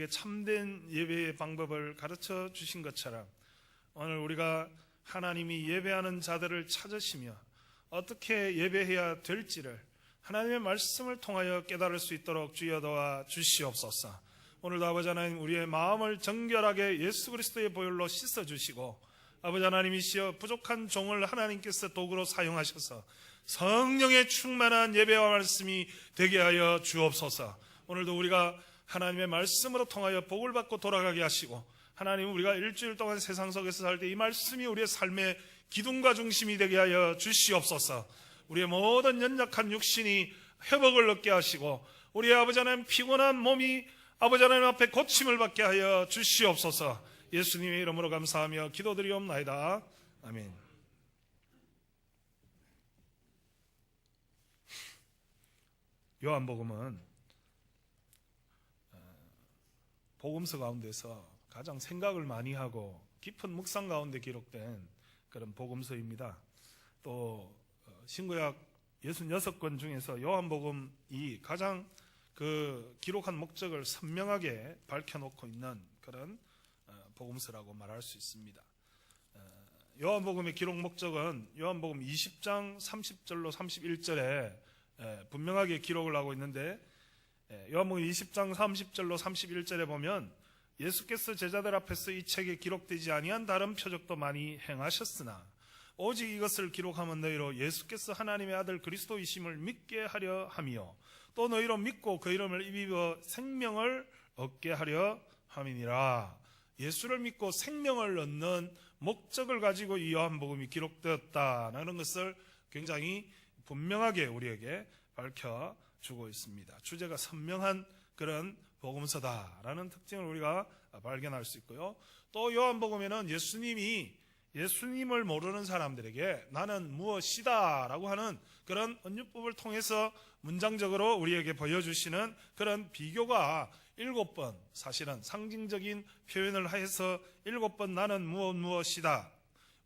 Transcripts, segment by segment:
참된 예배의 방법을 가르쳐 주신 것처럼 오늘 우리가 하나님이 예배하는 자들을 찾으시며 어떻게 예배해야 될지를 하나님의 말씀을 통하여 깨달을 수 있도록 주여 도와 주시옵소서. 오늘도 아버지 하나님, 우리의 마음을 정결하게 예수 그리스도의 보혈로 씻어주시고, 아버지 하나님이시여 부족한 종을 하나님께서 도구로 사용하셔서 성령의 충만한 예배와 말씀이 되게 하여 주옵소서. 오늘도 우리가 하나님의 말씀으로 통하여 복을 받고 돌아가게 하시고, 하나님, 우리가 일주일 동안 세상 속에서 살 때 이 말씀이 우리의 삶의 기둥과 중심이 되게 하여 주시옵소서. 우리의 모든 연약한 육신이 회복을 얻게 하시고, 우리의 아버지 하나님 피곤한 몸이 아버지 하나님 앞에 고침을 받게 하여 주시옵소서. 예수님의 이름으로 감사하며 기도드리옵나이다. 아멘. 요한복음은 복음서 가운데서 가장 생각을 많이 하고 깊은 묵상 가운데 기록된 그런 복음서입니다. 또 신구약 66권 중에서 요한복음이 가장 그 기록한 목적을 선명하게 밝혀놓고 있는 그런 복음서라고 말할 수 있습니다. 요한복음의 기록 목적은 요한복음 20장 30절로 31절에 분명하게 기록을 하고 있는데, 요한복음 20장 30절로 31절에 보면 예수께서 제자들 앞에서 이 책에 기록되지 아니한 다른 표적도 많이 행하셨으나 오직 이것을 기록하면 너희로 예수께서 하나님의 아들 그리스도이심을 믿게 하려 함이요 또 너희로 믿고 그 이름을 입어 생명을 얻게 하려 함이니라. 예수를 믿고 생명을 얻는 목적을 가지고 이 요한복음이 기록되었다는 것을 굉장히 분명하게 우리에게 밝혀주고 있습니다. 주제가 선명한 그런 복음서다라는 특징을 우리가 발견할 수 있고요. 또 요한복음에는 예수님을 모르는 사람들에게 나는 무엇이다 라고 하는 그런 언유법을 통해서 문장적으로 우리에게 보여주시는 그런 비교가 7번, 사실은 상징적인 표현을 해서 7번 나는 무엇이다,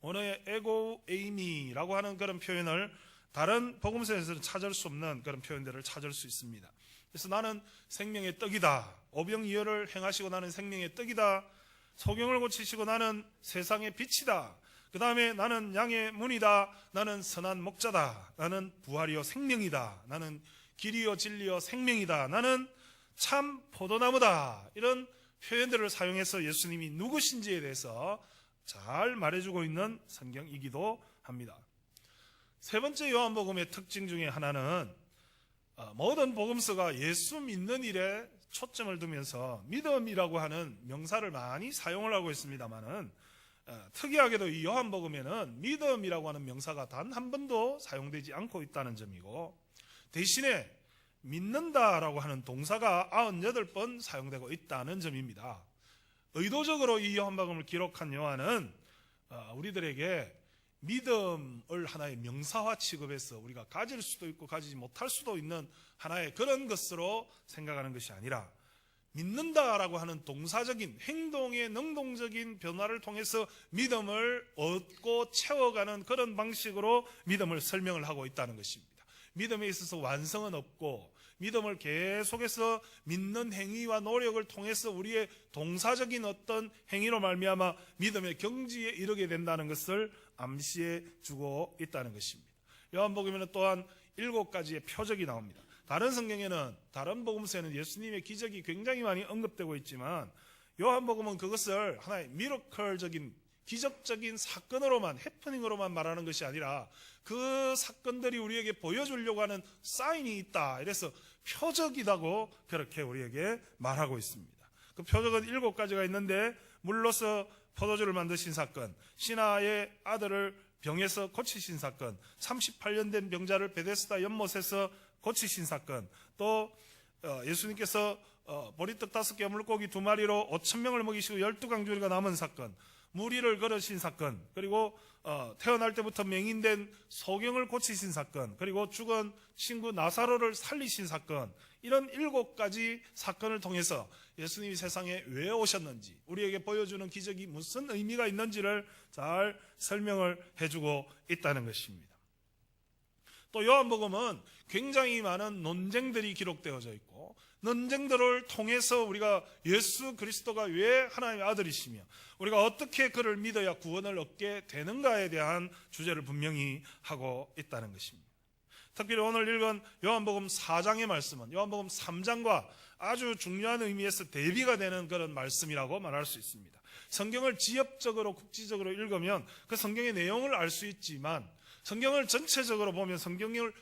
원어의 에고 에이미라고 하는 그런 표현을 다른 복음서에서는 찾을 수 없는 그런 표현들을 찾을 수 있습니다. 그래서 나는 생명의 떡이다, 오병이어를 행하시고 나는 생명의 떡이다, 소경을 고치시고 나는 세상의 빛이다, 그 다음에 나는 양의 문이다, 나는 선한 목자다, 나는 부활이요 생명이다, 나는 길이요 진리요 생명이다, 나는 참 포도나무다, 이런 표현들을 사용해서 예수님이 누구신지에 대해서 잘 말해주고 있는 성경이기도 합니다. 세 번째 요한복음의 특징 중에 하나는 모든 복음서가 예수 믿는 일에 초점을 두면서 믿음이라고 하는 명사를 많이 사용을 하고 있습니다만은 특이하게도 이 요한복음에는 믿음이라고 하는 명사가 단 한 번도 사용되지 않고 있다는 점이고, 대신에 믿는다라고 하는 동사가 98번 사용되고 있다는 점입니다. 의도적으로 이 요한복음을 기록한 요한은 우리들에게 믿음을 하나의 명사화 취급해서 우리가 가질 수도 있고 가지지 못할 수도 있는 하나의 그런 것으로 생각하는 것이 아니라, 믿는다라고 하는 동사적인 행동의 능동적인 변화를 통해서 믿음을 얻고 채워가는 그런 방식으로 믿음을 설명을 하고 있다는 것입니다. 믿음에 있어서 완성은 없고, 믿음을 계속해서 믿는 행위와 노력을 통해서 우리의 동사적인 어떤 행위로 말미암아 믿음의 경지에 이르게 된다는 것을 암시해 주고 있다는 것입니다. 요한복음에는 또한 7가지의 표적이 나옵니다. 다른 성경에는, 다른 복음서에는 예수님의 기적이 굉장히 많이 언급되고 있지만, 요한복음은 그것을 하나의 미러클적인 기적적인 사건으로만, 해프닝으로만 말하는 것이 아니라 그 사건들이 우리에게 보여주려고 하는 사인이 있다, 이래서 표적이라고 그렇게 우리에게 말하고 있습니다. 그 표적은 7가지가 있는데, 물로서 포도주를 만드신 사건, 신하의 아들을 병에서 고치신 사건, 38년 된 병자를 베데스다 연못에서 고치신 사건, 또 예수님께서 보리떡 5개 물고기 2마리로 5,000명을 먹이시고 12강주리가 남은 사건, 무리를 걸으신 사건, 그리고 태어날 때부터 맹인된 소경을 고치신 사건, 그리고 죽은 친구 나사로를 살리신 사건, 이런 7가지 사건을 통해서 예수님이 세상에 왜 오셨는지, 우리에게 보여주는 기적이 무슨 의미가 있는지를 잘 설명을 해주고 있다는 것입니다. 또 요한복음은 굉장히 많은 논쟁들이 기록되어져 있고, 논쟁들을 통해서 우리가 예수 그리스도가 왜 하나님의 아들이시며 우리가 어떻게 그를 믿어야 구원을 얻게 되는가에 대한 주제를 분명히 하고 있다는 것입니다. 특별히 오늘 읽은 요한복음 4장의 말씀은 요한복음 3장과 아주 중요한 의미에서 대비가 되는 그런 말씀이라고 말할 수 있습니다. 성경을 지엽적으로 국지적으로 읽으면 그 성경의 내용을 알 수 있지만, 성경을 전체적으로 보면 성경을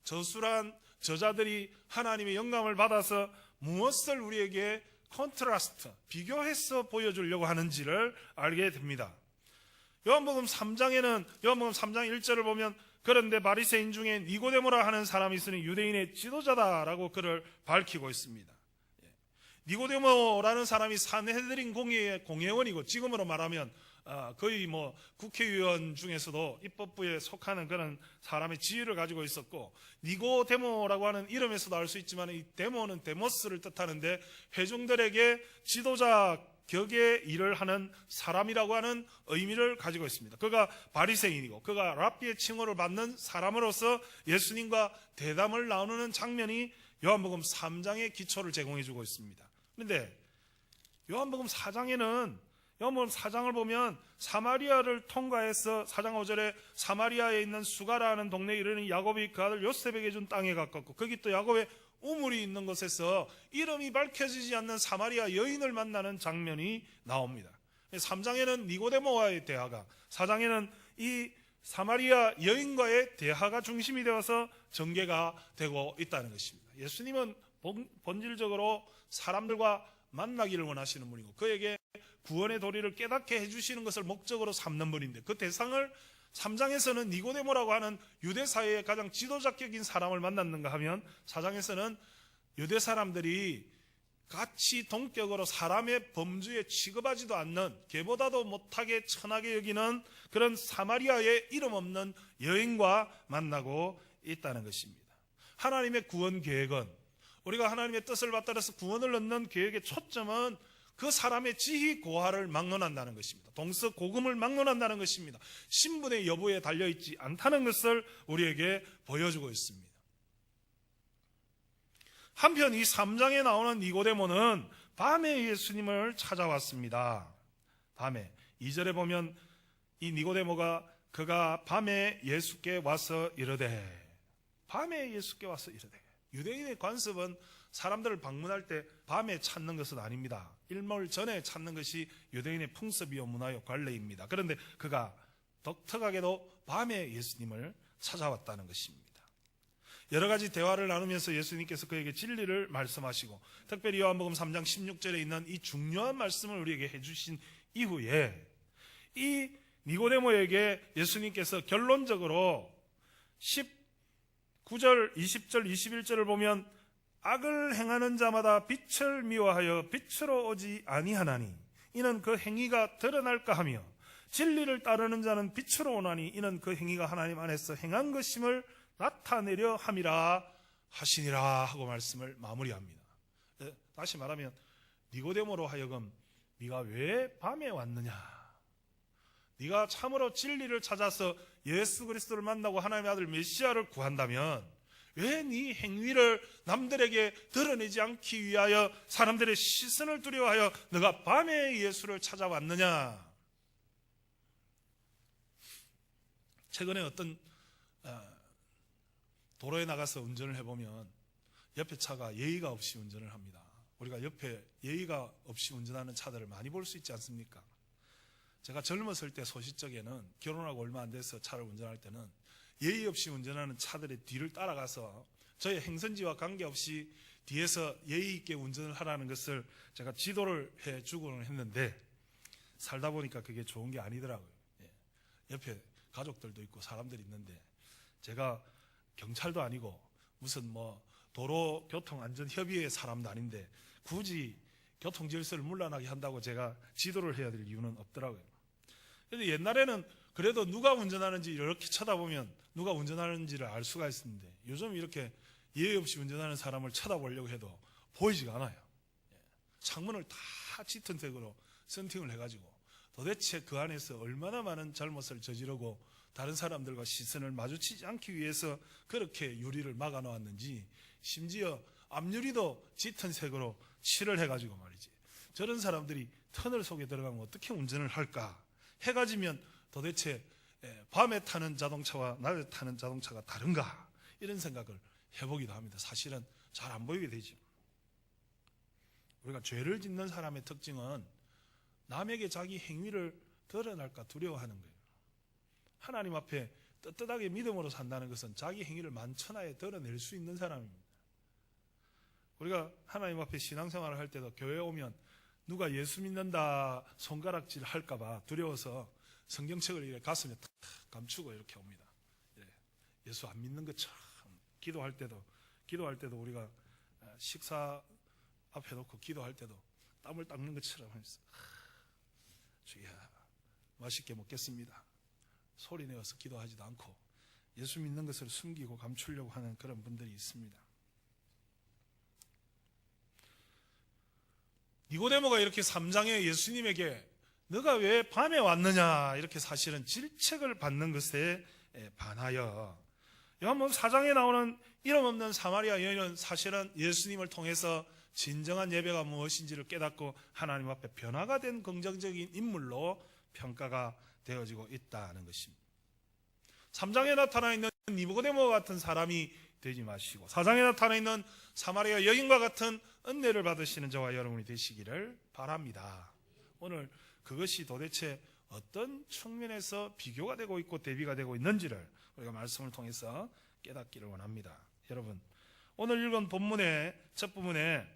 저술한 저자들이 하나님의 영감을 받아서 무엇을 우리에게 컨트라스트, 비교해서 보여주려고 하는지를 알게 됩니다. 요한복음 3장에는 요한복음 3장 1절을 보면, 그런데 바리새인 중에 니고데모라 하는 사람이 있으니 유대인의 지도자다라고 그를 밝히고 있습니다. 니고데모라는 사람이 산헤드린 공회의 공회원이고, 지금으로 말하면 거의 국회의원 중에서도 입법부에 속하는 그런 사람의 지위를 가지고 있었고, 니고데모라고 하는 이름에서도 알 수 있지만 이 데모는 데모스를 뜻하는데 회중들에게 지도자 격의 일을 하는 사람이라고 하는 의미를 가지고 있습니다. 그가 바리새인이고 그가 랍비의 칭호를 받는 사람으로서 예수님과 대담을 나누는 장면이 요한복음 3장의 기초를 제공해 주고 있습니다. 그런데 요한복음 4장에는 요한복음 4장을 보면 사마리아를 통과해서 4장 5절에 사마리아에 있는 수가라는 동네에 이르는 야곱이 그 아들 요셉에게 준 땅에 가깝고, 거기 또 야곱의 우물이 있는 곳에서 이름이 밝혀지지 않는 사마리아 여인을 만나는 장면이 나옵니다. 3장에는 니고데모와의 대화가, 4장에는 이 사마리아 여인과의 대화가 중심이 되어서 전개가 되고 있다는 것입니다. 예수님은 본질적으로 사람들과 만나기를 원하시는 분이고, 그에게 구원의 도리를 깨닫게 해주시는 것을 목적으로 삼는 분인데, 그 대상을 3장에서는 니고데모라고 하는 유대 사회의 가장 지도자격인 사람을 만났는가 하면, 4장에서는 유대 사람들이 같이 동격으로 사람의 범주에 취급하지도 않는, 개보다도 못하게 천하게 여기는 그런 사마리아의 이름 없는 여인과 만나고 있다는 것입니다. 하나님의 구원 계획은, 우리가 하나님의 뜻을 받들어서 구원을 얻는 계획의 초점은 그 사람의 지위 고하를 막론한다는 것입니다. 동서 고금을 막론한다는 것입니다. 신분의 여부에 달려있지 않다는 것을 우리에게 보여주고 있습니다. 한편 이 3장에 나오는 니고데모는 밤에 예수님을 찾아왔습니다. 밤에 2절에 보면 이 니고데모가 그가 밤에 예수께 와서 이르되, 밤에 예수께 와서 이르되, 유대인의 관습은 사람들을 방문할 때 밤에 찾는 것은 아닙니다. 일몰 전에 찾는 것이 유대인의 풍습이요 문화요 관례입니다. 그런데 그가 독특하게도 밤에 예수님을 찾아왔다는 것입니다. 여러 가지 대화를 나누면서 예수님께서 그에게 진리를 말씀하시고, 특별히 요한복음 3장 16절에 있는 이 중요한 말씀을 우리에게 해주신 이후에 이 니고데모에게 예수님께서 결론적으로 19절, 20절, 21절을 보면, 악을 행하는 자마다 빛을 미워하여 빛으로 오지 아니하나니 이는 그 행위가 드러날까 하며, 진리를 따르는 자는 빛으로 오나니 이는 그 행위가 하나님 안에서 행한 것임을 나타내려 함이라 하시니라 하고 말씀을 마무리합니다. 다시 말하면 니고데모로 하여금 네가 왜 밤에 왔느냐, 네가 참으로 진리를 찾아서 예수 그리스도를 만나고 하나님의 아들 메시아를 구한다면 왜 네 행위를 남들에게 드러내지 않기 위하여 사람들의 시선을 두려워하여 너가 밤에 예수를 찾아왔느냐. 최근에 어떤 도로에 나가서 운전을 해보면 옆에 차가 예의가 없이 운전을 합니다. 우리가 옆에 예의가 없이 운전하는 차들을 많이 볼 수 있지 않습니까? 제가 젊었을 때 소시적에는, 결혼하고 얼마 안 돼서 차를 운전할 때는 예의 없이 운전하는 차들의 뒤를 따라가서 저의 행선지와 관계없이 뒤에서 예의 있게 운전을 하라는 것을 제가 지도를 해주고는 했는데, 살다 보니까 그게 좋은 게 아니더라고요. 옆에 가족들도 있고 사람들이 있는데, 제가 경찰도 아니고 무슨 도로교통안전협의회 사람도 아닌데 굳이 교통질서를 문란하게 한다고 제가 지도를 해야 될 이유는 없더라고요. 그런데 옛날에는 그래도 누가 운전하는지 이렇게 쳐다보면 누가 운전하는지를 알 수가 있었는데, 요즘 이렇게 예의 없이 운전하는 사람을 쳐다보려고 해도 보이지가 않아요. 창문을 다 짙은 색으로 썬팅을 해가지고 도대체 그 안에서 얼마나 많은 잘못을 저지르고 다른 사람들과 시선을 마주치지 않기 위해서 그렇게 유리를 막아 놓았는지, 심지어 앞유리도 짙은 색으로 칠을 해가지고 말이지, 저런 사람들이 터널 속에 들어가면 어떻게 운전을 할까? 해가 지면 도대체 밤에 타는 자동차와 낮에 타는 자동차가 다른가? 이런 생각을 해보기도 합니다. 사실은 잘 안 보이게 되죠. 우리가 죄를 짓는 사람의 특징은 남에게 자기 행위를 드러날까 두려워하는 거예요. 하나님 앞에 떳떳하게 믿음으로 산다는 것은 자기 행위를 만천하에 드러낼 수 있는 사람입니다. 우리가 하나님 앞에 신앙생활을 할 때도 교회에 오면 누가 예수 믿는다 손가락질 할까봐 두려워서 성경책을 이렇게 가슴에 탁 감추고 이렇게 옵니다. 예수 안 믿는 것처럼 기도할 때도 우리가 식사 앞에 놓고 기도할 때도 땀을 닦는 것처럼 하면서 주야 맛있게 먹겠습니다. 소리 내어서 기도하지도 않고 예수 믿는 것을 숨기고 감추려고 하는 그런 분들이 있습니다. 니고데모가 이렇게 3장에 예수님에게 너가 왜 밤에 왔느냐 이렇게 사실은 질책을 받는 것에 반하여, 요한복음 4장에 나오는 이름 없는 사마리아 여인은 사실은 예수님을 통해서 진정한 예배가 무엇인지를 깨닫고 하나님 앞에 변화가 된 긍정적인 인물로 평가가 되어지고 있다는 것입니다. 3장에 나타나 있는 니고데모 같은 사람이 되지 마시고 4장에 나타나 있는 사마리아 여인과 같은 은혜를 받으시는 저와 여러분이 되시기를 바랍니다. 오늘 그것이 도대체 어떤 측면에서 비교가 되고 있고 대비가 되고 있는지를 우리가 말씀을 통해서 깨닫기를 원합니다. 여러분, 오늘 읽은 본문의 첫 부분에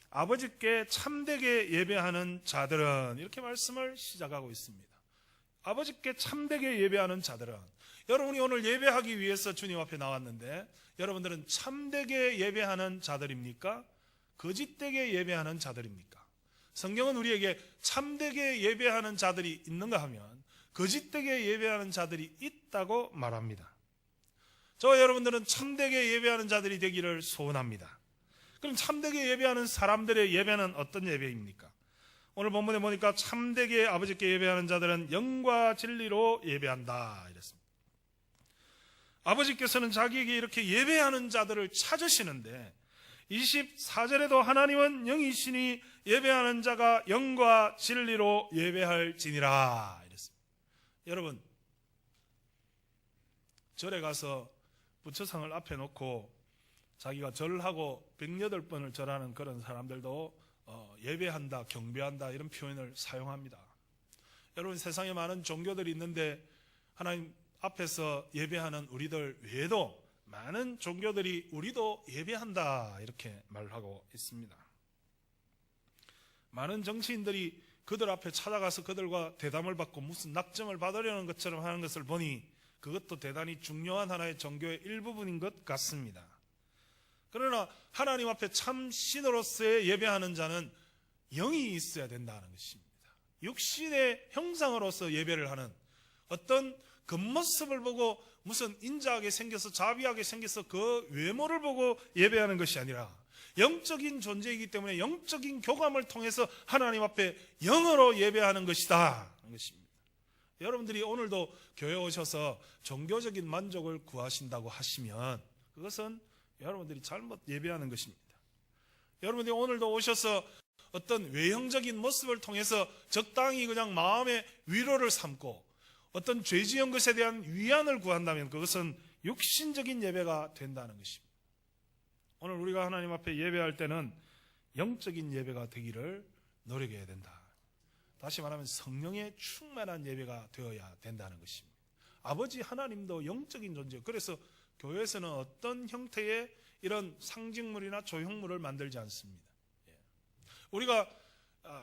아버지께 참되게 예배하는 자들은, 이렇게 말씀을 시작하고 있습니다. 아버지께 참되게 예배하는 자들은, 여러분이 오늘 예배하기 위해서 주님 앞에 나왔는데 여러분들은 참되게 예배하는 자들입니까? 거짓되게 예배하는 자들입니까? 성경은 우리에게 참되게 예배하는 자들이 있는가 하면 거짓되게 예배하는 자들이 있다고 말합니다. 저와 여러분들은 참되게 예배하는 자들이 되기를 소원합니다. 그럼 참되게 예배하는 사람들의 예배는 어떤 예배입니까? 오늘 본문에 보니까 참되게 아버지께 예배하는 자들은 영과 진리로 예배한다 이랬습니다. 아버지께서는 자기에게 이렇게 예배하는 자들을 찾으시는데 24절에도 하나님은 영이시니 예배하는 자가 영과 진리로 예배할지니라 이랬습니다. 여러분, 절에 가서 부처상을 앞에 놓고 자기가 절하고 108번을 절하는 그런 사람들도 예배한다, 경배한다 이런 표현을 사용합니다. 여러분, 세상에 많은 종교들이 있는데 하나님 앞에서 예배하는 우리들 외에도 많은 종교들이 우리도 예배한다 이렇게 말하고 있습니다. 많은 정치인들이 그들 앞에 찾아가서 그들과 대담을 받고 무슨 낙점을 받으려는 것처럼 하는 것을 보니 그것도 대단히 중요한 하나의 종교의 일부분인 것 같습니다. 그러나 하나님 앞에 참 신으로서의 예배하는 자는 영이 있어야 된다는 것입니다. 육신의 형상으로서 예배를 하는, 어떤 겉모습을 보고 무슨 인자하게 생겨서 자비하게 생겨서 그 외모를 보고 예배하는 것이 아니라 영적인 존재이기 때문에 영적인 교감을 통해서 하나님 앞에 영으로 예배하는 것이다 하는 것입니다. 여러분들이 오늘도 교회 오셔서 종교적인 만족을 구하신다고 하시면 그것은 여러분들이 잘못 예배하는 것입니다. 여러분들이 오늘도 오셔서 어떤 외형적인 모습을 통해서 적당히 그냥 마음의 위로를 삼고 어떤 죄 지은 것에 대한 위안을 구한다면 그것은 육신적인 예배가 된다는 것입니다. 오늘 우리가 하나님 앞에 예배할 때는 영적인 예배가 되기를 노력해야 된다. 다시 말하면 성령의 충만한 예배가 되어야 된다는 것입니다. 아버지 하나님도 영적인 존재, 그래서 교회에서는 어떤 형태의 이런 상징물이나 조형물을 만들지 않습니다. 우리가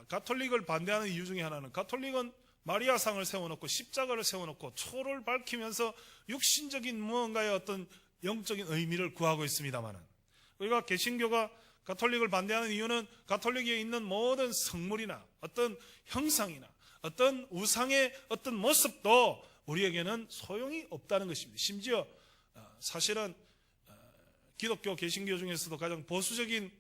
가톨릭을 반대하는 이유 중에 하나는, 가톨릭은 마리아상을 세워놓고 십자가를 세워놓고 초를 밝히면서 육신적인 무언가의 어떤 영적인 의미를 구하고 있습니다만은, 우리가 개신교가 가톨릭을 반대하는 이유는 가톨릭에 있는 모든 성물이나 어떤 형상이나 어떤 우상의 어떤 모습도 우리에게는 소용이 없다는 것입니다. 심지어 사실은 기독교 개신교 중에서도 가장 보수적인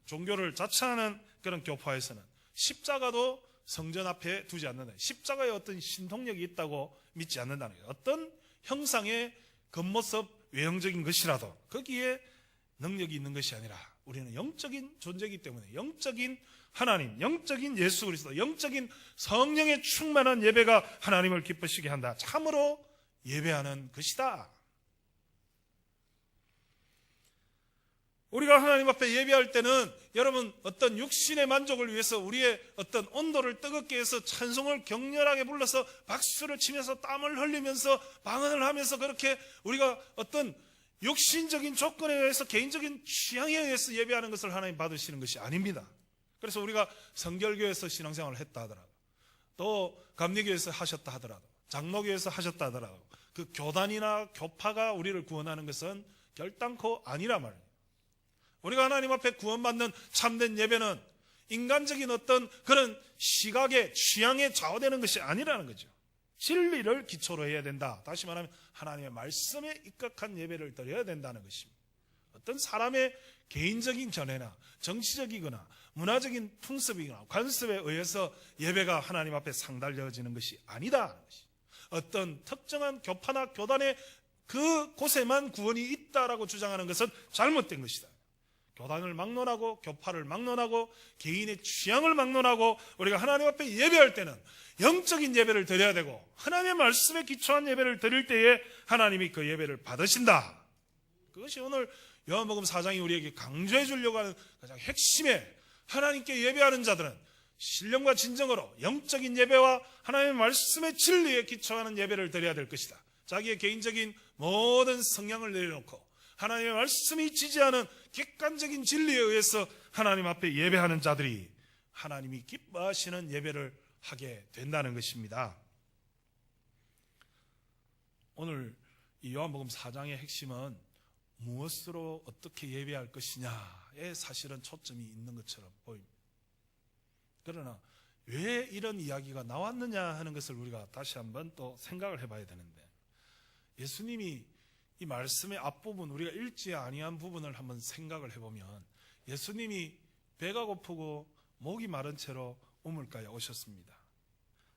종교를 자처하는 그런 교파에서는 십자가도 성전 앞에 두지 않는다. 십자가에 어떤 신통력이 있다고 믿지 않는다는 거예요. 어떤 형상의 겉모습 외형적인 것이라도 거기에 능력이 있는 것이 아니라 우리는 영적인 존재이기 때문에 영적인 하나님, 영적인 예수 그리스도, 영적인 성령의 충만한 예배가 하나님을 기쁘시게 한다. 참으로 예배하는 것이다. 우리가 하나님 앞에 예배할 때는 여러분 어떤 육신의 만족을 위해서 우리의 어떤 온도를 뜨겁게 해서 찬송을 격렬하게 불러서 박수를 치면서 땀을 흘리면서 방언을 하면서 그렇게 우리가 어떤 육신적인 조건에 의해서 개인적인 취향에 의해서 예배하는 것을 하나님 받으시는 것이 아닙니다. 그래서 우리가 성결교에서 신앙생활을 했다 하더라도 또 감리교에서 하셨다 하더라도 장로교에서 하셨다 하더라도 그 교단이나 교파가 우리를 구원하는 것은 결단코 아니라 말이에요. 우리가 하나님 앞에 구원받는 참된 예배는 인간적인 어떤 그런 시각에 취향에 좌우되는 것이 아니라는 거죠. 진리를 기초로 해야 된다. 다시 말하면 하나님의 말씀에 입각한 예배를 드려야 된다는 것입니다. 어떤 사람의 개인적인 견해나 정치적이거나 문화적인 풍습이거나 관습에 의해서 예배가 하나님 앞에 상달되어지는 것이 아니다. 어떤 특정한 교파나 교단의 그 곳에만 구원이 있다라고 주장하는 것은 잘못된 것이다. 교단을 막론하고 교파를 막론하고 개인의 취향을 막론하고 우리가 하나님 앞에 예배할 때는 영적인 예배를 드려야 되고 하나님의 말씀에 기초한 예배를 드릴 때에 하나님이 그 예배를 받으신다. 그것이 오늘 요한복음 4장이 우리에게 강조해 주려고 하는 가장 핵심의 하나님께 예배하는 자들은 신령과 진정으로 영적인 예배와 하나님의 말씀의 진리에 기초하는 예배를 드려야 될 것이다. 자기의 개인적인 모든 성향을 내려놓고 하나님의 말씀이 지지하는 객관적인 진리에 의해서 하나님 앞에 예배하는 자들이 하나님이 기뻐하시는 예배를 하게 된다는 것입니다. 오늘 이 요한복음 4장의 핵심은 무엇으로 어떻게 예배할 것이냐에 사실은 초점이 있는 것처럼 보입니다. 그러나 왜 이런 이야기가 나왔느냐 하는 것을 우리가 다시 한번 또 생각을 해봐야 되는데, 예수님이 이 말씀의 앞부분, 우리가 읽지 아니한 부분을 한번 생각을 해보면, 예수님이 배가 고프고 목이 마른 채로 우물가에 오셨습니다.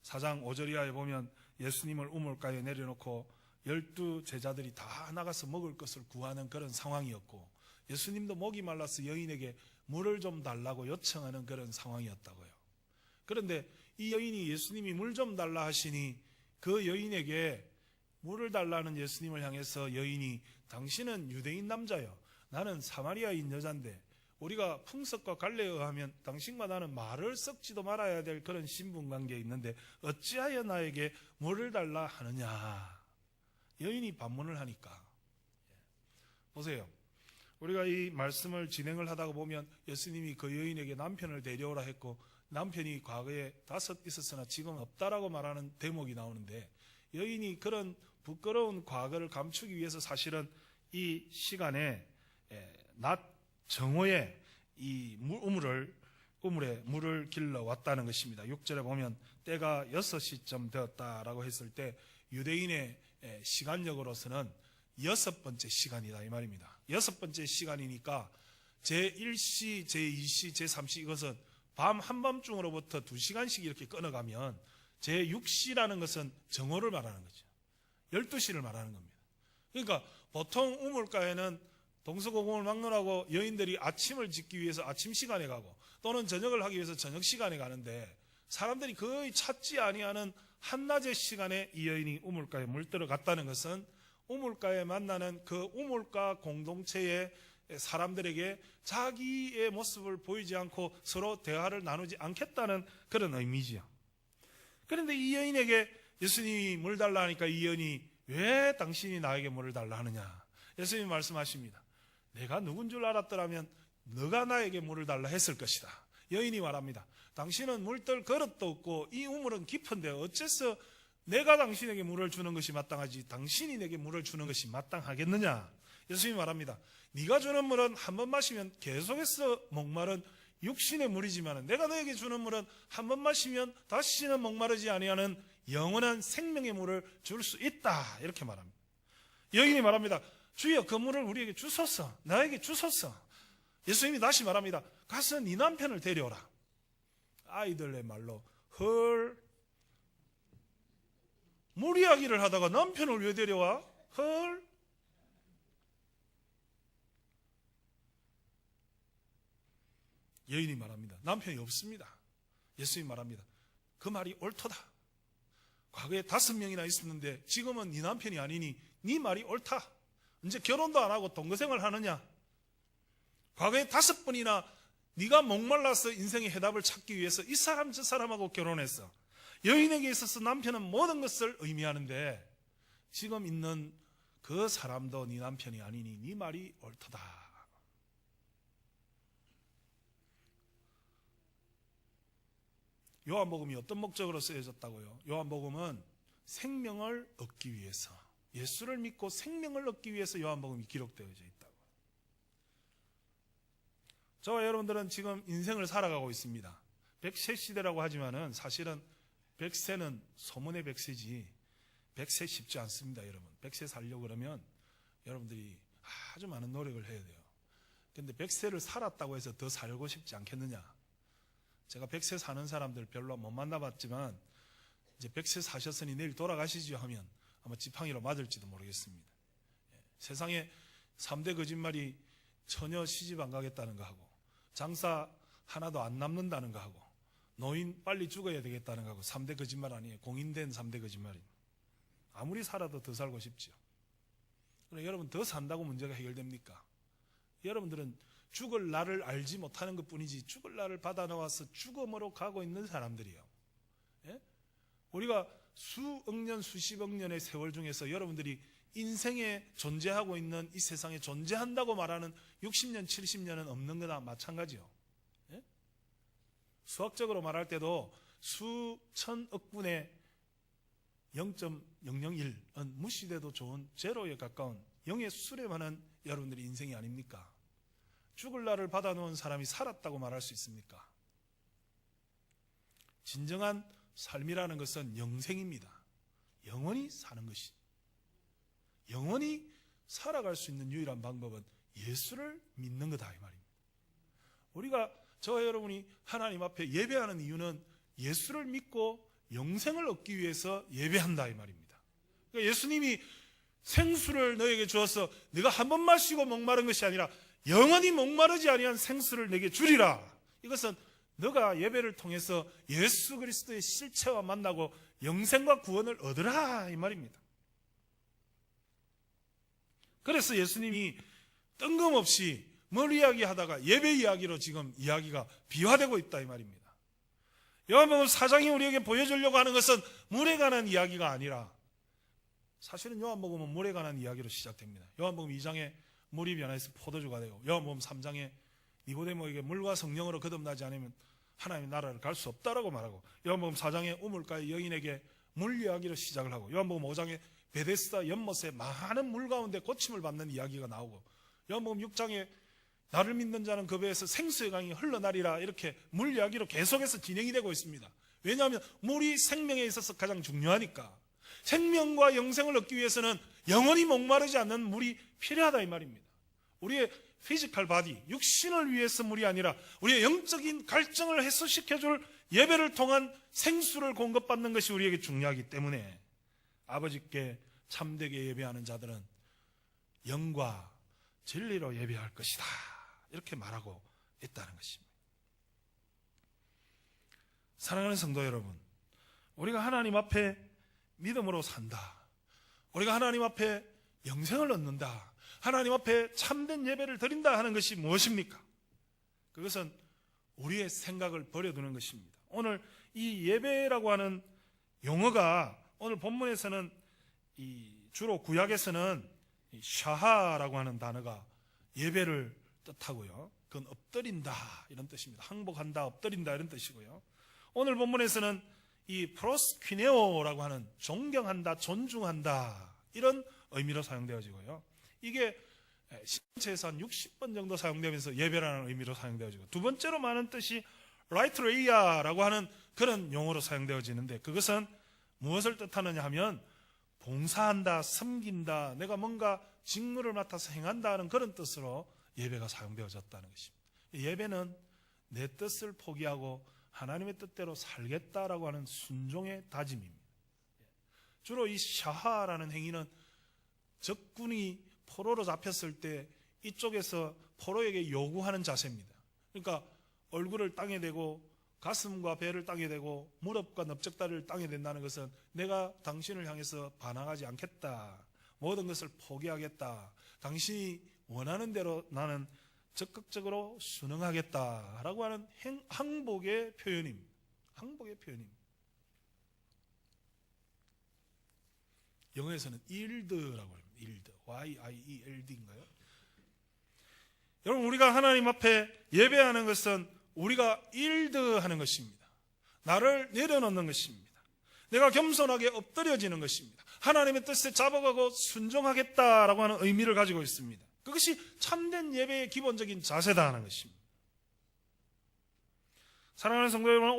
4장 5절 이하에 보면 예수님을 우물가에 내려놓고 12 제자들이 다 나가서 먹을 것을 구하는 그런 상황이었고, 예수님도 목이 말라서 여인에게 물을 좀 달라고 요청하는 그런 상황이었다고요. 그런데 이 여인이 예수님이 물 좀 달라 하시니 그 여인에게 물을 달라는 예수님을 향해서 여인이, 당신은 유대인 남자요, 나는 사마리아인 여잔데 우리가 풍습과 관례에 의하면 당신과 나는 말을 섞지도 말아야 될 그런 신분관계에 있는데 어찌하여 나에게 물을 달라 하느냐. 여인이 반문을 하니까. 보세요, 우리가 이 말씀을 진행을 하다가 보면 예수님이 그 여인에게 남편을 데려오라 했고, 남편이 과거에 5 있었으나 지금 없다라고 말하는 대목이 나오는데, 여인이 그런 부끄러운 과거를 감추기 위해서 사실은 이 시간에 낮 정오에 이 우물에 물을 길러 왔다는 것입니다. 6절에 보면 때가 6시쯤 되었다라고 했을 때 유대인의 시간력으로서는 6번째 시간이다 이 말입니다. 6번째 시간이니까 제1시, 제2시, 제3시 이것은 밤 한밤중으로부터 2시간씩 이렇게 끊어가면 제6시라는 것은 정오를 말하는 거죠. 12시를 말하는 겁니다. 그러니까 보통 우물가에는 동서고금을 막론하고 여인들이 아침을 짓기 위해서 아침 시간에 가고 또는 저녁을 하기 위해서 저녁 시간에 가는데, 사람들이 거의 찾지 아니하는 한낮의 시간에 이 여인이 우물가에 물들어 갔다는 것은 우물가에 만나는 그 우물가 공동체의 사람들에게 자기의 모습을 보이지 않고 서로 대화를 나누지 않겠다는 그런 의미지요. 그런데 이 여인에게 예수님이 물 달라 하니까 이 여인이 왜 당신이 나에게 물을 달라 하느냐. 예수님이 말씀하십니다. 내가 누군 줄 알았더라면 너가 나에게 물을 달라 했을 것이다. 여인이 말합니다. 당신은 물들 그릇도 없고 이 우물은 깊은데 어째서 내가 당신에게 물을 주는 것이 마땅하지 당신이 내게 물을 주는 것이 마땅하겠느냐. 예수님이 말합니다. 네가 주는 물은 한 번 마시면 계속해서 목마른 육신의 물이지만 내가 너에게 주는 물은 한 번 마시면 다시는 목마르지 아니하는 영원한 생명의 물을 줄 수 있다. 이렇게 말합니다. 여인이 말합니다. 주여, 그 물을 우리에게 주소서. 나에게 주소서. 예수님이 다시 말합니다. 가서 네 남편을 데려오라. 아이들의 말로 헐, 물 이야기를 하다가 남편을 왜 데려와? 헐. 여인이 말합니다. 남편이 없습니다. 예수님이 말합니다. 그 말이 옳도다. 과거에 5명이나 있었는데 지금은 네 남편이 아니니 네 말이 옳다. 이제 결혼도 안 하고 동거생활 하느냐? 과거에 5번이나 네가 목말라서 인생의 해답을 찾기 위해서 이 사람 저 사람하고 결혼했어. 여인에게 있어서 남편은 모든 것을 의미하는데 지금 있는 그 사람도 네 남편이 아니니 네 말이 옳도다. 요한복음이 어떤 목적으로 쓰여졌다고요? 요한복음은 생명을 얻기 위해서, 예수를 믿고 생명을 얻기 위해서 요한복음이 기록되어져 있다고. 저와 여러분들은 지금 인생을 살아가고 있습니다. 100세 시대라고 하지만은 사실은 100세는 소문의 100세지 100세 쉽지 않습니다. 여러분 100세 살려고 그러면 여러분들이 아주 많은 노력을 해야 돼요. 근데 100세를 살았다고 해서 더 살고 싶지 않겠느냐? 제가 100세 사는 사람들 별로 못 만나봤지만 이제 100세 사셨으니 내일 돌아가시죠 하면 아마 지팡이로 맞을지도 모르겠습니다. 세상에 3대 거짓말이 처녀 시집 안 가겠다는 거 하고, 장사 하나도 안 남는다는 거 하고, 노인 빨리 죽어야 되겠다는 거 하고, 3대 거짓말 아니에요. 공인된 3대 거짓말입니다. 아무리 살아도 더 살고 싶죠. 그럼 여러분 더 산다고 문제가 해결됩니까? 여러분들은 죽을 날을 알지 못하는 것 뿐이지 죽을 날을 받아 나와서 죽음으로 가고 있는 사람들이에요. 예? 우리가 수억 년, 수십억 년의 세월 중에서 여러분들이 인생에 존재하고 있는 이 세상에 존재한다고 말하는 60년, 70년은 없는 거나 마찬가지요. 예? 수학적으로 말할 때도 수천억 분의 0.001은 무시돼도 좋은 제로에 가까운 0의 수렴하는 여러분들의 인생이 아닙니까? 죽을 날을 받아놓은 사람이 살았다고 말할 수 있습니까? 진정한 삶이라는 것은 영생입니다. 영원히 사는 것이. 영원히 살아갈 수 있는 유일한 방법은 예수를 믿는 거다 이 말입니다. 우리가 저와 여러분이 하나님 앞에 예배하는 이유는 예수를 믿고 영생을 얻기 위해서 예배한다 이 말입니다. 그러니까 예수님이 생수를 너에게 주어서 네가 한 번 마시고 목마른 것이 아니라 영원히 목마르지 아니한 생수를 내게 주리라. 이것은 너가 예배를 통해서 예수 그리스도의 실체와 만나고 영생과 구원을 얻으라 이 말입니다. 그래서 예수님이 뜬금없이 뭘 이야기하다가 예배 이야기로 지금 이야기가 비화되고 있다 이 말입니다. 요한복음 4장이 우리에게 보여주려고 하는 것은 물에 관한 이야기가 아니라, 사실은 요한복음은 물에 관한 이야기로 시작됩니다. 요한복음 2장에 물이 변해서 포도주가 되고, 요한복음 3장에 니고데모에게 물과 성령으로 거듭나지 않으면 하나님의 나라를 갈 수 없다라고 말하고, 요한복음 4장에 우물가의 여인에게 물 이야기로 시작을 하고, 요한복음 5장에 베데스다 연못에 많은 물 가운데 고침을 받는 이야기가 나오고, 요한복음 6장에 나를 믿는 자는 그 배에서 생수의 강이 흘러나리라, 이렇게 물 이야기로 계속해서 진행이 되고 있습니다. 왜냐하면 물이 생명에 있어서 가장 중요하니까. 생명과 영생을 얻기 위해서는 영원히 목마르지 않는 물이 필요하다 이 말입니다. 우리의 피지컬 바디, 육신을 위해서 물이 아니라 우리의 영적인 갈증을 해소시켜줄 예배를 통한 생수를 공급받는 것이 우리에게 중요하기 때문에 아버지께 참되게 예배하는 자들은 영과 진리로 예배할 것이다, 이렇게 말하고 있다는 것입니다. 사랑하는 성도 여러분, 우리가 하나님 앞에 믿음으로 산다, 우리가 하나님 앞에 영생을 얻는다, 하나님 앞에 참된 예배를 드린다 하는 것이 무엇입니까? 그것은 우리의 생각을 버려두는 것입니다. 오늘 이 예배라고 하는 용어가 오늘 본문에서는 주로 구약에서는 샤하라고 하는 단어가 예배를 뜻하고요, 그건 엎드린다 이런 뜻입니다. 항복한다, 엎드린다 이런 뜻이고요. 오늘 본문에서는 이 프로스퀴네오라고 하는 존경한다, 존중한다 이런 의미로 사용되어지고요. 이게 신체에서 한 60번 정도 사용되면서 예배라는 의미로 사용되어지고, 두 번째로 많은 뜻이 라이트레이아라고 하는 그런 용어로 사용되어지는데, 그것은 무엇을 뜻하느냐 하면 봉사한다, 섬긴다, 내가 뭔가 직무를 맡아서 행한다 하는 그런 뜻으로 예배가 사용되어졌다는 것입니다. 예배는 내 뜻을 포기하고 하나님의 뜻대로 살겠다라고 하는 순종의 다짐입니다. 주로 이 샤하라는 행위는 적군이 포로로 잡혔을 때 이쪽에서 포로에게 요구하는 자세입니다. 그러니까 얼굴을 땅에 대고 가슴과 배를 땅에 대고 무릎과 넓적다리를 땅에 댄다는 것은 내가 당신을 향해서 반항하지 않겠다, 모든 것을 포기하겠다, 당신이 원하는 대로 나는 적극적으로 순응하겠다라고 하는 항복의 표현입니다. 항복의 표현입니다. 영어에서는 yield라고 합니다. yield, Y-I-E-L-D인가요? 여러분, 우리가 하나님 앞에 예배하는 것은 우리가 yield하는 것입니다. 나를 내려놓는 것입니다. 내가 겸손하게 엎드려지는 것입니다. 하나님의 뜻에 잡아가고 순종하겠다라고 하는 의미를 가지고 있습니다. 그것이 참된 예배의 기본적인 자세다 하는 것입니다. 사랑하는 성도 여러분,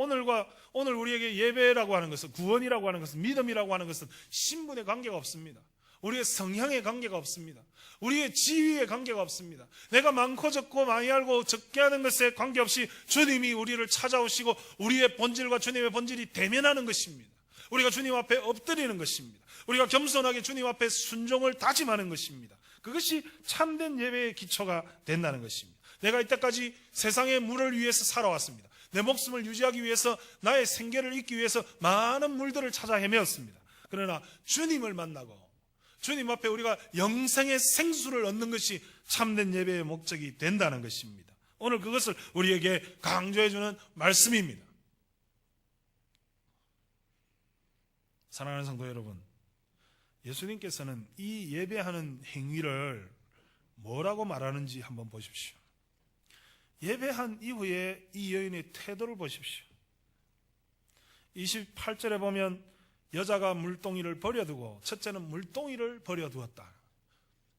오늘 우리에게 예배라고 하는 것은, 구원이라고 하는 것은, 믿음이라고 하는 것은 신분의 관계가 없습니다. 우리의 성향의 관계가 없습니다. 우리의 지위의 관계가 없습니다. 내가 많고 적고 많이 알고 적게 하는 것에 관계없이 주님이 우리를 찾아오시고 우리의 본질과 주님의 본질이 대면하는 것입니다. 우리가 주님 앞에 엎드리는 것입니다. 우리가 겸손하게 주님 앞에 순종을 다짐하는 것입니다. 그것이 참된 예배의 기초가 된다는 것입니다. 내가 이때까지 세상의 물을 위해서 살아왔습니다. 내 목숨을 유지하기 위해서, 나의 생계를 잇기 위해서 많은 물들을 찾아 헤매었습니다. 그러나 주님을 만나고 주님 앞에 우리가 영생의 생수를 얻는 것이 참된 예배의 목적이 된다는 것입니다. 오늘 그것을 우리에게 강조해 주는 말씀입니다. 사랑하는 성도 여러분, 예수님께서는 이 예배하는 행위를 뭐라고 말하는지 한번 보십시오. 예배한 이후에 이 여인의 태도를 보십시오. 28절에 보면 여자가 물동이를 버려두고, 첫째는 물동이를 버려두었다.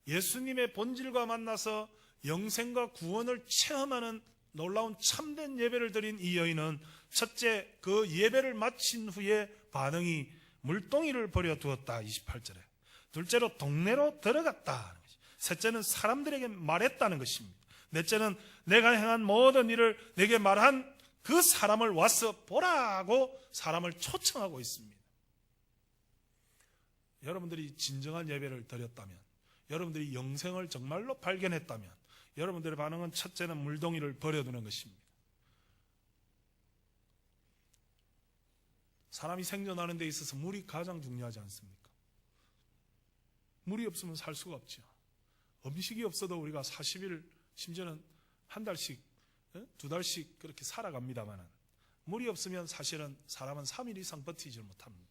예수님의 본질과 만나서 영생과 구원을 체험하는 놀라운 참된 예배를 드린 이 여인은 첫째, 그 예배를 마친 후에 반응이 물동이를 버려두었다. 28절에. 둘째로 동네로 들어갔다. 셋째는 사람들에게 말했다는 것입니다. 넷째는 내가 행한 모든 일을 내게 말한 그 사람을 와서 보라고 사람을 초청하고 있습니다. 여러분들이 진정한 예배를 드렸다면, 여러분들이 영생을 정말로 발견했다면, 여러분들의 반응은 첫째는 물동이를 버려두는 것입니다. 사람이 생존하는 데 있어서 물이 가장 중요하지 않습니까? 물이 없으면 살 수가 없죠. 음식이 없어도 우리가 40일, 심지어는 한 달씩, 두 달씩 그렇게 살아갑니다만, 물이 없으면 사실은 사람은 3일 이상 버티지 못합니다.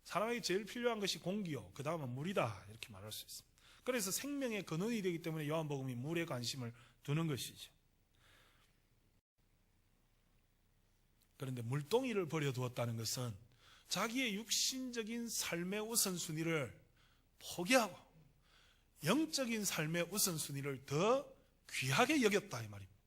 사람에게 제일 필요한 것이 공기요, 그 다음은 물이다, 이렇게 말할 수 있습니다. 그래서 생명의 근원이 되기 때문에 요한복음이 물에 관심을 두는 것이죠. 그런데 물동이를 버려두었다는 것은 자기의 육신적인 삶의 우선순위를 포기하고 영적인 삶의 우선순위를 더 귀하게 여겼다, 이 말입니다.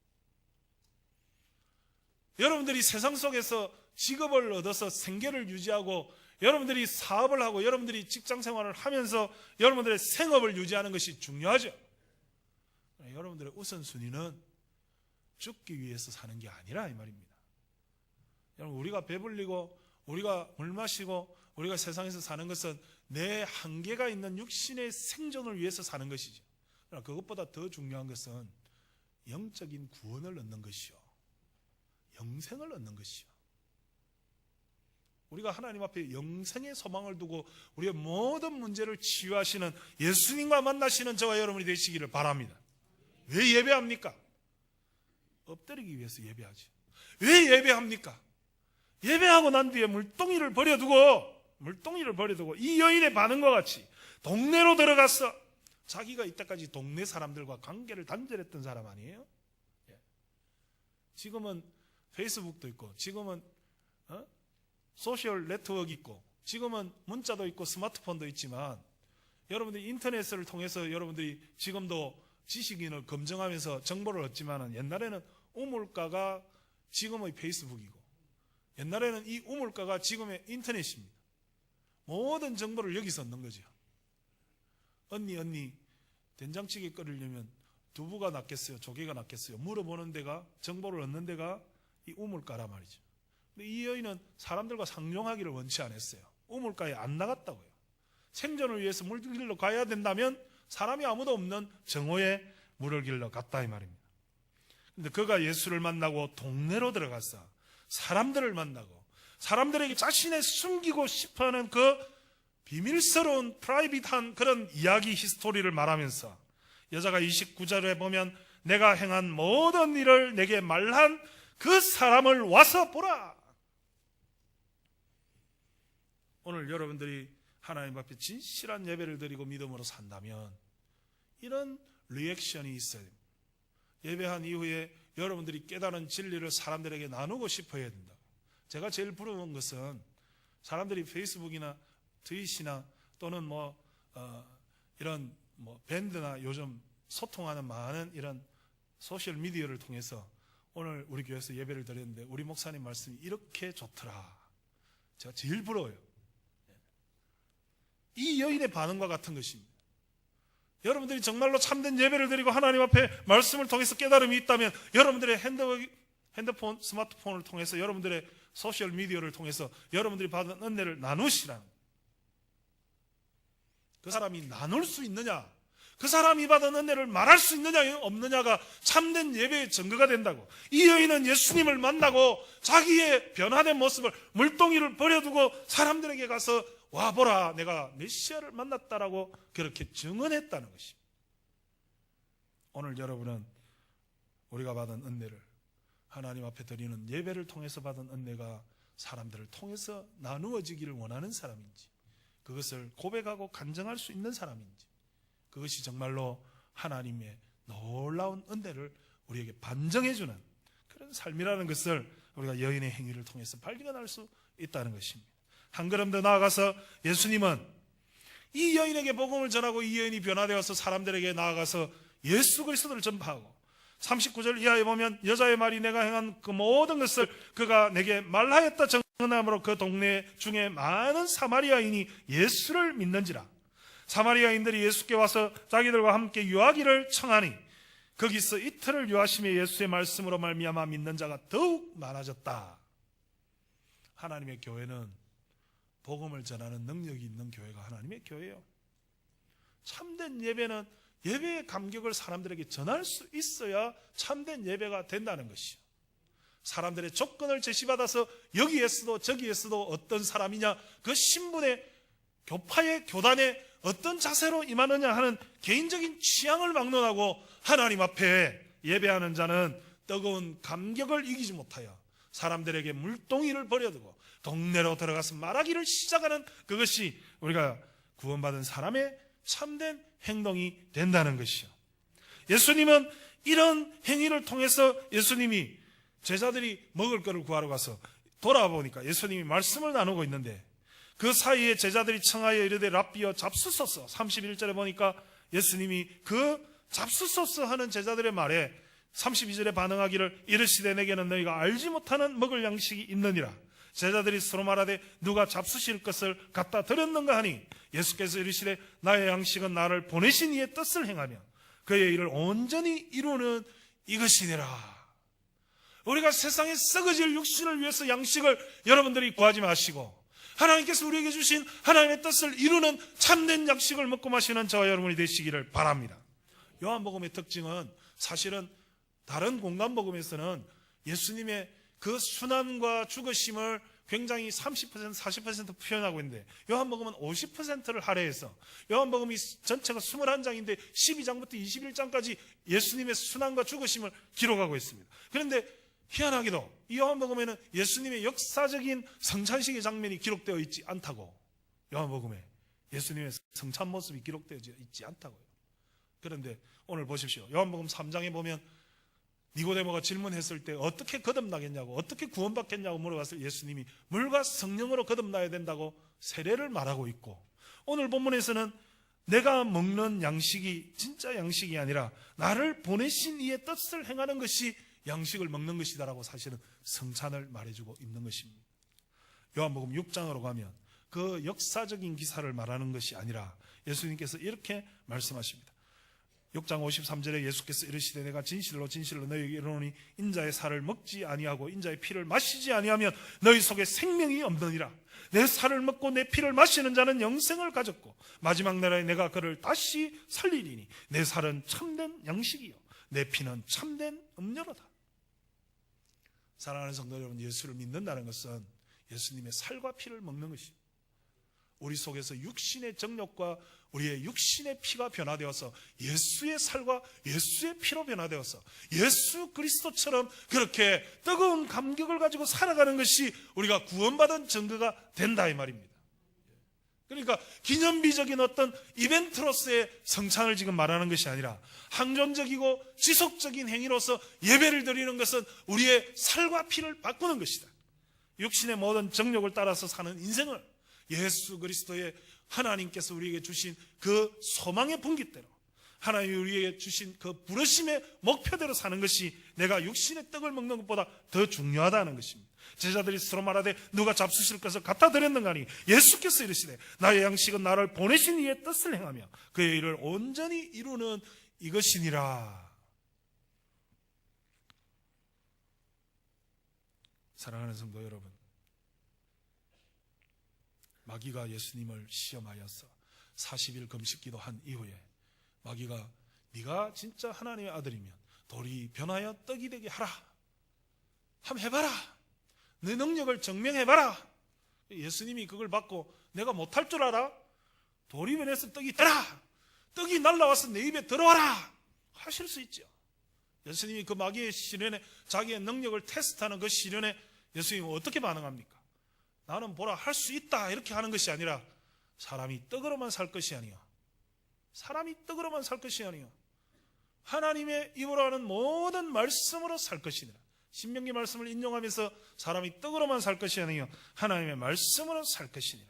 여러분들이 세상 속에서 직업을 얻어서 생계를 유지하고, 여러분들이 사업을 하고, 여러분들이 직장 생활을 하면서 여러분들의 생업을 유지하는 것이 중요하죠. 여러분들의 우선순위는 죽기 위해서 사는 게 아니라 이 말입니다. 여러분, 우리가 배불리고 우리가 물 마시고 우리가 세상에서 사는 것은 내 한계가 있는 육신의 생존을 위해서 사는 것이죠. 그러나 그것보다 더 중요한 것은 영적인 구원을 얻는 것이요, 영생을 얻는 것이요. 우리가 하나님 앞에 영생의 소망을 두고 우리의 모든 문제를 치유하시는 예수님과 만나시는 저와 여러분이 되시기를 바랍니다. 왜 예배합니까? 엎드리기 위해서 예배하지. 왜 예배합니까? 예배하고 난 뒤에 물동이를 버려두고 이 여인의 반응과 같이 동네로 들어갔어. 자기가 이때까지 동네 사람들과 관계를 단절했던 사람 아니에요? 지금은 페이스북도 있고, 지금은 소셜 네트워크 있고, 지금은 문자도 있고 스마트폰도 있지만, 여러분들이 인터넷을 통해서 여러분들이 지금도 지식인을 검증하면서 정보를 얻지만, 옛날에는 우물가가 지금의 페이스북이고, 옛날에는 이 우물가가 지금의 인터넷입니다. 모든 정보를 여기서 얻는 거죠. 언니 된장찌개 끓이려면 두부가 낫겠어요, 조개가 낫겠어요? 물어보는 데가, 정보를 얻는 데가 이 우물가라 말이죠. 근데 이 여인은 사람들과 상종하기를 원치 않았어요. 우물가에 안 나갔다고요. 생존을 위해서 물 길러 가야 된다면 사람이 아무도 없는 정오에 물을 길러 갔다 이 말입니다. 근데 그가 예수를 만나고 동네로 들어가서 사람들을 만나고 사람들에게 자신의 숨기고 싶어하는 그 비밀스러운 프라이빗한 그런 이야기 히스토리를 말하면서 여자가 29절에 보면 내가 행한 모든 일을 내게 말한 그 사람을 와서 보라. 오늘 여러분들이 하나님 앞에 진실한 예배를 드리고 믿음으로 산다면 이런 리액션이 있어야 됩니다. 예배한 이후에 여러분들이 깨달은 진리를 사람들에게 나누고 싶어야 된다. 제가 제일 부러운 것은 사람들이 페이스북이나 트윗이나 또는 이런 밴드나 요즘 소통하는 많은 이런 소셜 미디어를 통해서 오늘 우리 교회에서 예배를 드렸는데 우리 목사님 말씀이 이렇게 좋더라. 제가 제일 부러워요. 이 여인의 반응과 같은 것입니다. 여러분들이 정말로 참된 예배를 드리고 하나님 앞에 말씀을 통해서 깨달음이 있다면 여러분들의 핸드폰, 스마트폰을 통해서 여러분들의 소셜 미디어를 통해서 여러분들이 받은 은혜를 나누시라는 거예요. 그 사람이 나눌 수 있느냐, 그 사람이 받은 은혜를 말할 수 있느냐 없느냐가 참된 예배의 증거가 된다고. 이 여인은 예수님을 만나고 자기의 변화된 모습을 물동이를 버려두고 사람들에게 가서 와보라 내가 메시아를 만났다라고 그렇게 증언했다는 것입니다. 오늘 여러분은 우리가 받은 은혜를 하나님 앞에 드리는 예배를 통해서 받은 은혜가 사람들을 통해서 나누어지기를 원하는 사람인지, 그것을 고백하고 간증할 수 있는 사람인지, 그것이 정말로 하나님의 놀라운 은혜를 우리에게 반증해주는 그런 삶이라는 것을 우리가 여인의 행위를 통해서 발견할 수 있다는 것입니다. 한 걸음 더 나아가서 예수님은 이 여인에게 복음을 전하고 이 여인이 변화되어서 사람들에게 나아가서 예수 그리스도를 전파하고 39절 이하에 보면 여자의 말이 내가 행한 그 모든 것을 그가 내게 말하였다 증언함으로 그 동네 중에 많은 사마리아인이 예수를 믿는지라. 사마리아인들이 예수께 와서 자기들과 함께 유하기를 청하니 거기서 이틀을 유하심에 예수의 말씀으로 말미암아 믿는 자가 더욱 많아졌다. 하나님의 교회는 복음을 전하는 능력이 있는 교회가 하나님의 교회예요. 참된 예배는 예배의 감격을 사람들에게 전할 수 있어야 참된 예배가 된다는 것이요. 사람들의 조건을 제시받아서 여기에서도 저기에서도 어떤 사람이냐, 그 신분의 교파의 교단에 어떤 자세로 임하느냐 하는 개인적인 취향을 막론하고 하나님 앞에 예배하는 자는 뜨거운 감격을 이기지 못하여 사람들에게 물동이를 버려두고 동네로 들어가서 말하기를 시작하는 그것이 우리가 구원받은 사람의 참된 행동이 된다는 것이요. 예수님은 이런 행위를 통해서 예수님이 제자들이 먹을 것을 구하러 가서 돌아보니까 예수님이 말씀을 나누고 있는데 그 사이에 제자들이 청하여 이르되 랍비여 잡수소서. 31절에 보니까 예수님이 그 잡수소서 하는 제자들의 말에 32절에 반응하기를 이르시되 내게는 너희가 알지 못하는 먹을 양식이 있느니라. 제자들이 서로 말하되 누가 잡수실 것을 갖다 드렸는가 하니 예수께서 이르시되 나의 양식은 나를 보내신 이의 뜻을 행하며 그의 일을 온전히 이루는 이것이니라. 우리가 세상에 썩어질 육신을 위해서 양식을 여러분들이 구하지 마시고 하나님께서 우리에게 주신 하나님의 뜻을 이루는 참된 양식을 먹고 마시는 저와 여러분이 되시기를 바랍니다. 요한복음의 특징은 사실은 다른 공간복음에서는 예수님의 그 순환과 죽으심을 굉장히 30%, 40% 표현하고 있는데 요한복음은 50%를 할애해서 요한복음이 전체가 21장인데 12장부터 21장까지 예수님의 순환과 죽으심을 기록하고 있습니다. 그런데 희한하게도 이 요한복음에는 예수님의 역사적인 성찬식의 장면이 기록되어 있지 않다고, 요한복음에 예수님의 성찬 모습이 기록되어 있지 않다고요. 그런데 오늘 보십시오. 요한복음 3장에 보면 니고데모가 질문했을 때 어떻게 거듭나겠냐고, 어떻게 구원받겠냐고 물어봤을 때 예수님이 물과 성령으로 거듭나야 된다고 세례를 말하고 있고, 오늘 본문에서는 내가 먹는 양식이 진짜 양식이 아니라 나를 보내신 이의 뜻을 행하는 것이 양식을 먹는 것이다라고 사실은 성찬을 말해주고 있는 것입니다. 요한복음 6장으로 가면 그 역사적인 기사를 말하는 것이 아니라 예수님께서 이렇게 말씀하십니다. 6장 53절에 예수께서 이르시되 내가 진실로 진실로 너희에게 이르노니 인자의 살을 먹지 아니하고 인자의 피를 마시지 아니하면 너희 속에 생명이 없느니라. 내 살을 먹고 내 피를 마시는 자는 영생을 가졌고 마지막 날에 내가 그를 다시 살리리니 내 살은 참된 양식이요 내 피는 참된 음료로다. 사랑하는 성도 여러분, 예수를 믿는다는 것은 예수님의 살과 피를 먹는 것입니다. 우리 속에서 육신의 정욕과 우리의 육신의 피가 변화되어서 예수의 살과 예수의 피로 변화되어서 예수 그리스도처럼 그렇게 뜨거운 감격을 가지고 살아가는 것이 우리가 구원받은 증거가 된다 이 말입니다. 그러니까 기념비적인 어떤 이벤트로서의 성찬을 지금 말하는 것이 아니라 항존적이고 지속적인 행위로서 예배를 드리는 것은 우리의 살과 피를 바꾸는 것이다. 육신의 모든 정욕을 따라서 사는 인생을 예수 그리스도의 하나님께서 우리에게 주신 그 소망의 분기대로 하나님이 우리에게 주신 그 부르심의 목표대로 사는 것이 내가 육신의 떡을 먹는 것보다 더 중요하다는 것입니다. 제자들이 서로 말하되 누가 잡수실 것을 갖다 드렸는가 하니 예수께서 이르시되 나의 양식은 나를 보내신 이의 뜻을 행하며 그의 일을 온전히 이루는 이것이니라. 사랑하는 성도 여러분, 마귀가 예수님을 시험하여서 40일 금식기도 한 이후에 마귀가 네가 진짜 하나님의 아들이면 돌이 변하여 떡이 되게 하라. 한번 해봐라. 내 능력을 증명해봐라. 예수님이 그걸 받고 내가 못할 줄 알아? 돌이 변해서 떡이 되라. 떡이 날라와서 내 입에 들어와라. 하실 수 있죠. 예수님이 그 마귀의 시련에 자기의 능력을 테스트하는 그 시련에 예수님은 어떻게 반응합니까? 나는 보라 할 수 있다 이렇게 하는 것이 아니라 사람이 떡으로만 살 것이 아니요 사람이 떡으로만 살 것이 아니요 하나님의 입으로 하는 모든 말씀으로 살 것이니라. 신명기 말씀을 인용하면서 사람이 떡으로만 살 것이 아니요 하나님의 말씀으로 살 것이니라.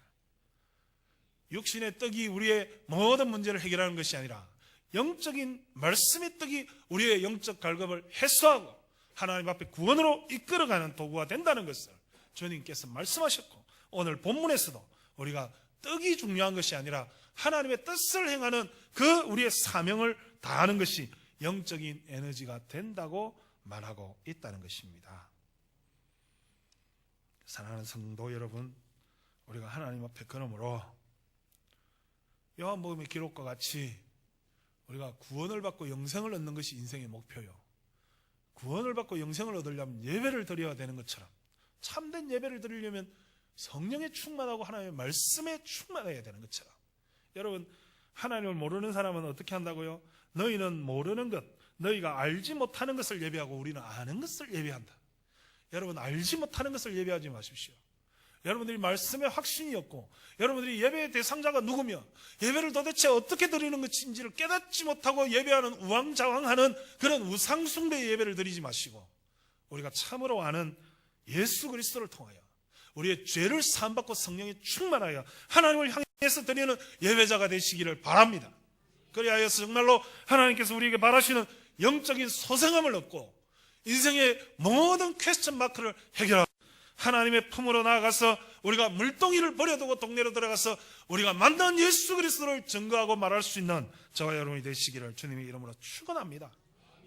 육신의 떡이 우리의 모든 문제를 해결하는 것이 아니라 영적인 말씀의 떡이 우리의 영적 갈급을 해소하고 하나님 앞에 구원으로 이끌어가는 도구가 된다는 것을 주님께서 말씀하셨고 오늘 본문에서도 우리가 떡이 중요한 것이 아니라 하나님의 뜻을 행하는 그 우리의 사명을 다하는 것이 영적인 에너지가 된다고 말하고 있다는 것입니다. 사랑하는 성도 여러분, 우리가 하나님 앞에 그러므로 요한복음의 기록과 같이 우리가 구원을 받고 영생을 얻는 것이 인생의 목표요. 구원을 받고 영생을 얻으려면 예배를 드려야 되는 것처럼 참된 예배를 드리려면 성령에 충만하고 하나님의 말씀에 충만해야 되는 것처럼 여러분, 하나님을 모르는 사람은 어떻게 한다고요? 너희는 모르는 것, 너희가 알지 못하는 것을 예배하고 우리는 아는 것을 예배한다. 여러분, 알지 못하는 것을 예배하지 마십시오. 여러분들이 말씀에 확신이 없고 여러분들이 예배의 대상자가 누구며 예배를 도대체 어떻게 드리는 것인지를 깨닫지 못하고 예배하는 우왕좌왕하는 그런 우상숭배의 예배를 드리지 마시고 우리가 참으로 아는 예수 그리스도를 통하여 우리의 죄를 사함받고 성령에 충만하여 하나님을 향해서 드리는 예배자가 되시기를 바랍니다. 그리하여서 정말로 하나님께서 우리에게 바라시는 영적인 소생함을 얻고 인생의 모든 퀘스천 마크를 해결하고 하나님의 품으로 나아가서 우리가 물동이를 버려두고 동네로 들어가서 우리가 만난 예수 그리스도를 증거하고 말할 수 있는 저와 여러분이 되시기를 주님의 이름으로 축원합니다.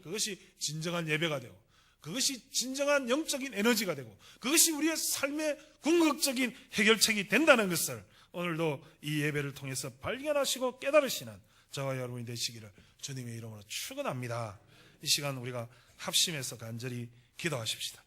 그것이 진정한 예배가 되고 그것이 진정한 영적인 에너지가 되고 그것이 우리의 삶의 궁극적인 해결책이 된다는 것을 오늘도 이 예배를 통해서 발견하시고 깨달으시는 저와 여러분이 되시기를 주님의 이름으로 축원합니다. 이 시간 우리가 합심해서 간절히 기도하십시다.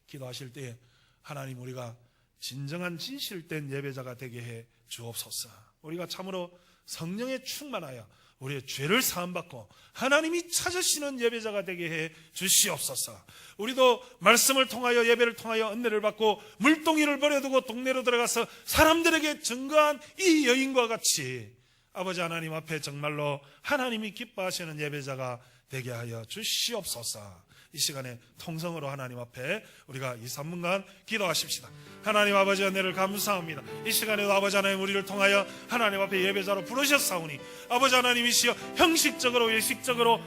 기도하실 때에 하나님, 우리가 진정한 진실된 예배자가 되게 해 주옵소서. 우리가 참으로 성령에 충만하여 우리의 죄를 사함받고 하나님이 찾으시는 예배자가 되게 해 주시옵소서. 우리도 말씀을 통하여 예배를 통하여 은혜를 받고 물동이를 버려두고 동네로 들어가서 사람들에게 증거한 이 여인과 같이 아버지 하나님 앞에 정말로 하나님이 기뻐하시는 예배자가 되게 하여 주시옵소서. 이 시간에 통성으로 하나님 앞에 우리가 2, 3분간 기도하십시다. 하나님 아버지 은혜를 감사합니다. 이 시간에도 아버지 하나님 우리를 통하여 하나님 앞에 예배자로 부르셨사오니 아버지 하나님이시여 형식적으로 예식적으로